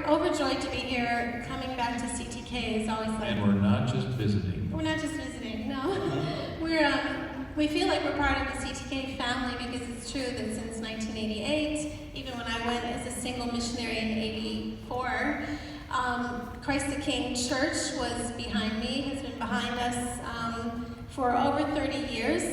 we're overjoyed to be here. Coming back to CTK is always like... And we're not just visiting. We're not just visiting, no. We feel like we're part of the CTK family because it's true that since 1988, even when I went as a single missionary in 84, Christ the King Church was behind me, has been behind us for over 30 years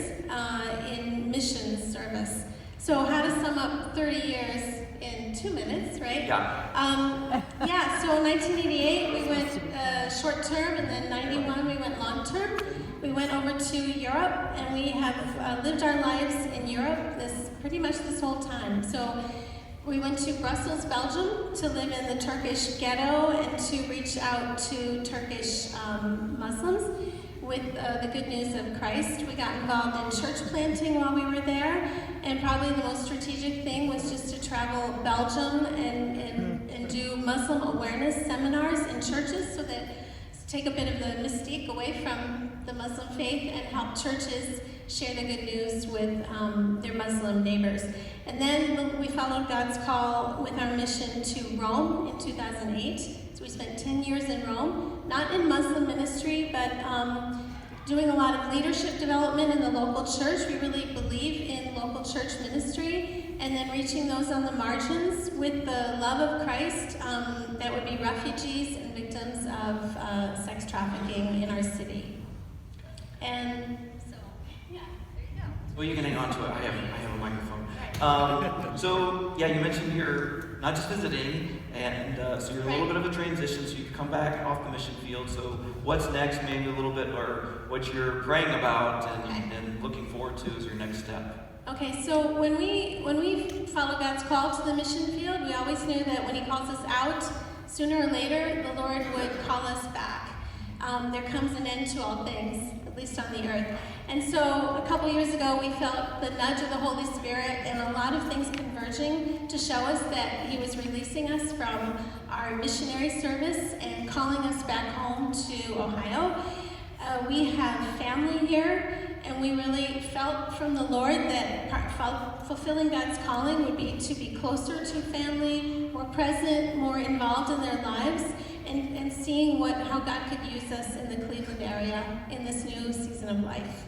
in missions service. So how to sum up 30 years in 2 minutes, right? Yeah. So in 1988 we went short term, and then 91 we went long term. We went over to Europe, and we have lived our lives in Europe pretty much this whole time. So we went to Brussels, Belgium, to live in the Turkish ghetto and to reach out to Turkish Muslims with the good news of Christ. We got involved in church planting while we were there, and probably the most strategic thing was just to travel Belgium and do Muslim awareness seminars in churches, so that take a bit of the mystique away from the Muslim faith and help churches share the good news with their Muslim neighbors. And then we followed God's call with our mission to Rome in 2008. So we spent 10 years in Rome, not in Muslim ministry, but doing a lot of leadership development in the local church. We really believe in local church ministry, and then reaching those on the margins with the love of Christ that would be refugees and victims of sex trafficking in our city. And so, yeah, there you go. Well, you can hang on to it. I have a microphone. You mentioned you're not just visiting, and so you're a little bit of a transition, so you've come back off the mission field. So what's next, maybe a little bit, or what you're praying about and looking forward to as your next step? Okay, so when we follow God's call to the mission field, we always knew that when He calls us out, sooner or later, the Lord would call us back. There comes an end to all things, at least on the earth. And so a couple years ago, we felt the nudge of the Holy Spirit and a lot of things converging to show us that He was releasing us from our missionary service and calling us back home to Ohio. We have family here, and we really felt from the Lord that fulfilling God's calling would be to be closer to family, more present, more involved in their lives, and seeing how God could use us in the Cleveland area in this new season of life.